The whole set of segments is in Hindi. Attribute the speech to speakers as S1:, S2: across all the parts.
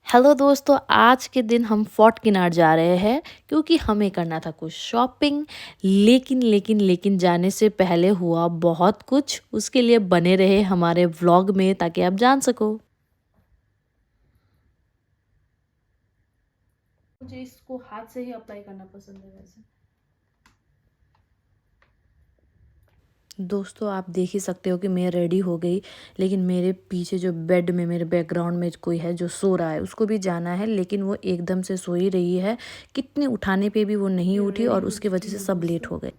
S1: हेलो दोस्तों, आज के दिन हम फोर्ट किनार जा रहे हैं क्योंकि हमें करना था कुछ शॉपिंग। लेकिन जाने से पहले हुआ बहुत कुछ। उसके लिए बने रहे हमारे व्लॉग में ताकि आप जान सको। मुझे इसको हाथ से ही अप्लाई करना पसंद है वैसे। दोस्तों, आप देख ही सकते हो कि मैं रेडी हो गई, लेकिन मेरे पीछे जो बेड में मेरे बैकग्राउंड में कोई है जो सो रहा है, उसको भी जाना है, लेकिन वो एकदम से सो ही रही है। कितने उठाने पे भी वो नहीं उठी और उसकी वजह से सब लेट हो गए।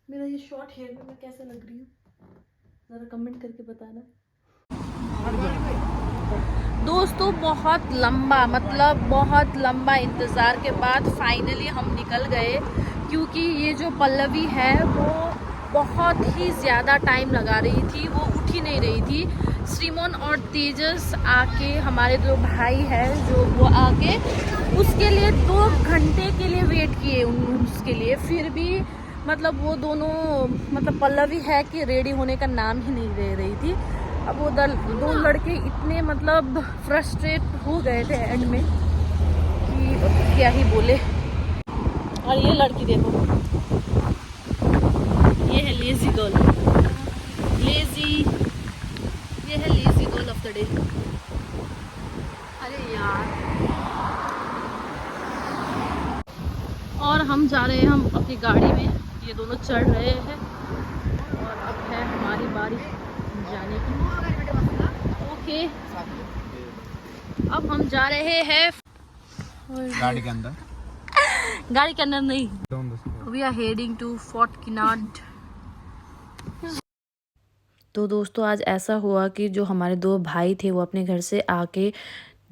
S1: मेरा ये शॉर्ट हेयर में मैं कैसे लग रही हूँ, ज़रा कमेंट करके बताना। दोस्तों, बहुत लंबा इंतज़ार के बाद फाइनली हम निकल गए, क्योंकि ये जो पल्लवी है वो बहुत ही ज़्यादा टाइम लगा रही थी, वो उठ ही नहीं रही थी। श्रीमोन और तेजस आके, हमारे जो भाई है जो वो आके उसके लिए 2 घंटे के लिए वेट किए उसके लिए, फिर भी मतलब वो दोनों, मतलब पल्लवी है कि रेडी होने का नाम ही नहीं ले रही थी। अब वो दो लड़के इतने मतलब फ्रस्ट्रेट हो गए थे एंड में कि क्या ही बोले। और ये लड़की देखो, ये है लेजी गर्ल, लेजी, ये है lazy girl of the day. अरे यार, और हम जा रहे हैं, हम अपनी गाड़ी में, ये दोनों चढ़ रहे हैं और अब है हमारी बारी जाने की। ओके, अब हम जा रहे हैं
S2: गाड़ी के अंदर,
S1: गाड़ी के अंदर नहीं, we are heading to Fort Kinnaird. तो दोस्तों, आज ऐसा हुआ कि जो हमारे 2 भाई थे वो अपने घर से आके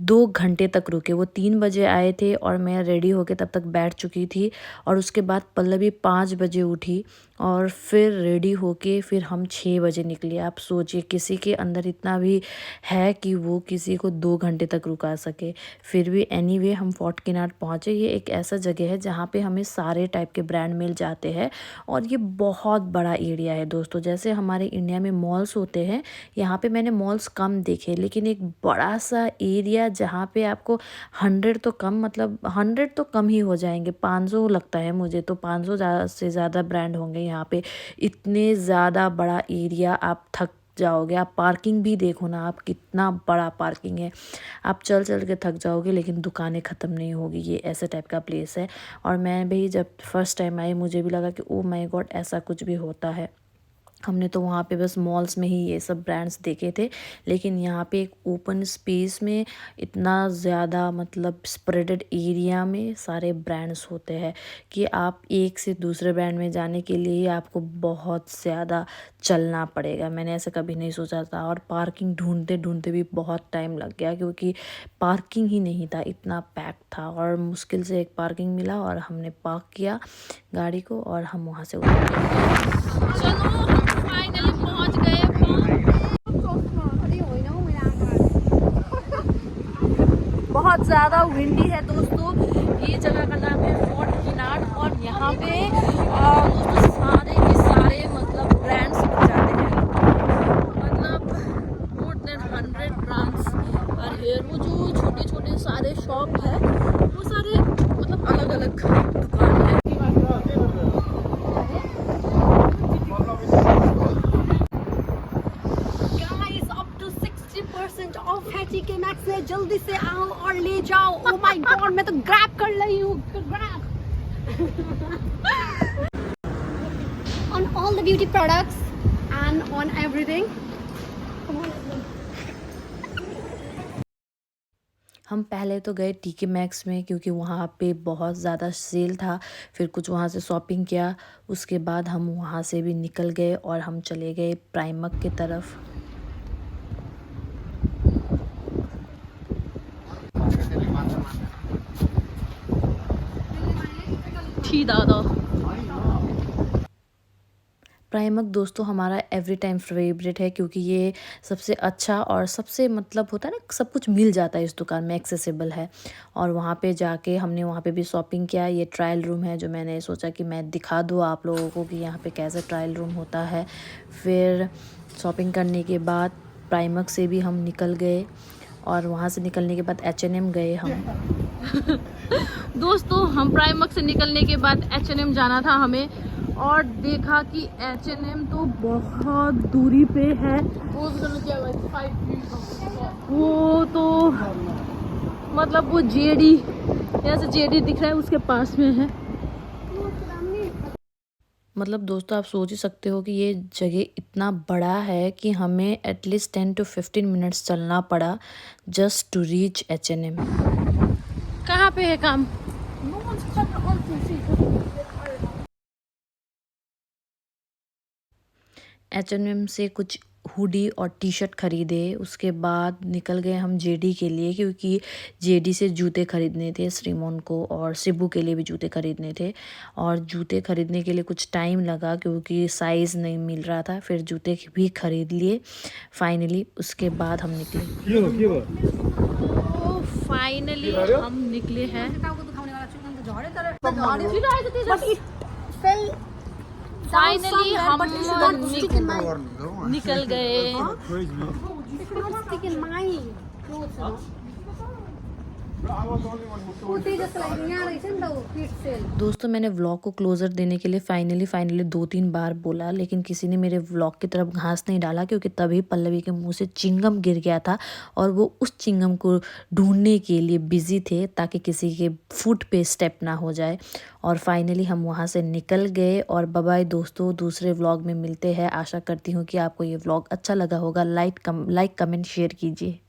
S1: 2 घंटे तक रुके। वो 3 बजे आए थे और मैं रेडी होके तब तक बैठ चुकी थी। और उसके बाद पल्लवी 5 बजे उठी और फिर रेडी होके फिर हम 6 बजे निकले। आप सोचिए, किसी के अंदर इतना भी है कि वो किसी को 2 घंटे तक रुका सके। फिर भी एनीवे हम फोर्ट किनार्ड पहुँचे। ये एक ऐसा जगह है जहाँ पे हमें सारे टाइप के ब्रांड मिल जाते हैं और ये बहुत बड़ा एरिया है दोस्तों। जैसे हमारे इंडिया में मॉल्स होते हैं, यहाँ पे मैंने मॉल्स कम देखे, लेकिन एक बड़ा सा एरिया जहाँ पे आपको 100 तो कम, मतलब 100 तो कम ही हो जाएंगे, 500 लगता है मुझे, तो 500 से ज़्यादा ब्रांड होंगे यहाँ पे। इतने ज़्यादा बड़ा एरिया, आप थक जाओगे। आप पार्किंग भी देखो ना, आप कितना बड़ा पार्किंग है, आप चल चल के थक जाओगे, लेकिन दुकानें ख़त्म नहीं होगी। ये ऐसे टाइप का प्लेस है। और मैं भी जब फर्स्ट टाइम आई, मुझे भी लगा कि ओ माय गॉड, ऐसा कुछ भी होता है। हमने तो वहाँ पे बस मॉल्स में ही ये सब ब्रांड्स देखे थे, लेकिन यहाँ पे एक ओपन स्पेस में इतना ज़्यादा, मतलब स्प्रेडेड एरिया में सारे ब्रांड्स होते हैं कि आप एक से दूसरे ब्रांड में जाने के लिए आपको बहुत ज़्यादा चलना पड़ेगा। मैंने ऐसा कभी नहीं सोचा था। और पार्किंग ढूंढते ढूंढते भी बहुत टाइम लग गया, क्योंकि पार्किंग ही नहीं था, इतना पैक था। और मुश्किल से एक पार्किंग मिला और हमने पार्क किया गाड़ी को और हम वहाँ से उतर गए। चलो, हम फाइनली पहुँच गए। बहुत ज़्यादा विंडी है दोस्तों। ये जगह का नाम है फोर्ट किनार्ड और यहाँ पे दोस्तों सारे के सारे मतलब ब्रांड्स मिल जाते हैं, मतलब मोर देन 100 ब्रांड्स और हेयर। वो जो छोटे छोटे सारे शॉप है, वो सारे मतलब अलग अलग दुकान है।
S3: ऑफ है TK Maxx में, जल्दी से आओ और ले जाओ। ओ माय गॉड, मैं तो ग्रैब कर रही हूँ, grab on all the beauty products and on everything.
S1: हम पहले तो गए TK Maxx में, क्योंकि वहाँ पे बहुत ज़्यादा सेल था। फिर कुछ वहाँ से शॉपिंग किया, उसके बाद हम वहाँ से भी निकल गए और हम चले गए प्राइमक की तरफ। थी दादा, प्राइमक दोस्तों हमारा एवरी टाइम फेवरेट है, क्योंकि ये सबसे अच्छा और सबसे, मतलब होता है ना, सब कुछ मिल जाता है इस दुकान में, एक्सेसिबल है। और वहाँ पे जाके हमने वहाँ पे भी शॉपिंग किया। ये ट्रायल रूम है जो मैंने सोचा कि मैं दिखा दूँ आप लोगों को कि यहाँ पे कैसे ट्रायल रूम होता है। फिर शॉपिंग करने के बाद प्राइमक से भी हम निकल गए और वहाँ से निकलने के बाद H&M गए हम। दोस्तों हम प्राइमर्क से निकलने के बाद H&M जाना था हमें, और देखा कि H&M तो बहुत दूरी पे है। वो तो मतलब वो JD, यहाँ से JD दिख रहा है उसके पास में है। मतलब दोस्तों आप सोच ही सकते हो कि ये जगह इतना बड़ा है कि हमें एटलीस्ट 10 to 15 मिनट्स चलना पड़ा जस्ट टू रीच H&M। कहाँ पे है काम? H&M से कुछ हुडी और टी शर्ट खरीदे, उसके बाद निकल गए हम JD के लिए, क्योंकि JD से जूते खरीदने थे श्रीमोन को, और शिबू के लिए भी जूते खरीदने थे। और जूते खरीदने के लिए कुछ टाइम लगा क्योंकि साइज़ नहीं मिल रहा था, फिर जूते भी खरीद लिए फाइनली। उसके बाद हम निकले। फाइनली हम निकले हैं। फाइनली हम निकल गए। दोस्तों मैंने व्लॉग को क्लोजर देने के लिए फाइनली 2-3 बार बोला, लेकिन किसी ने मेरे व्लॉग की तरफ घास नहीं डाला, क्योंकि तभी पल्लवी के मुंह से चिंगम गिर गया था और वो उस चिंगम को ढूंढने के लिए बिजी थे ताकि किसी के फुट पे स्टेप ना हो जाए। और फाइनली हम वहाँ से निकल गए। और बाय बाय दोस्तों, दूसरे व्लॉग में मिलते हैं। आशा करती हूँ कि आपको ये व्लॉग अच्छा लगा होगा। लाइक कमेंट शेयर कीजिए।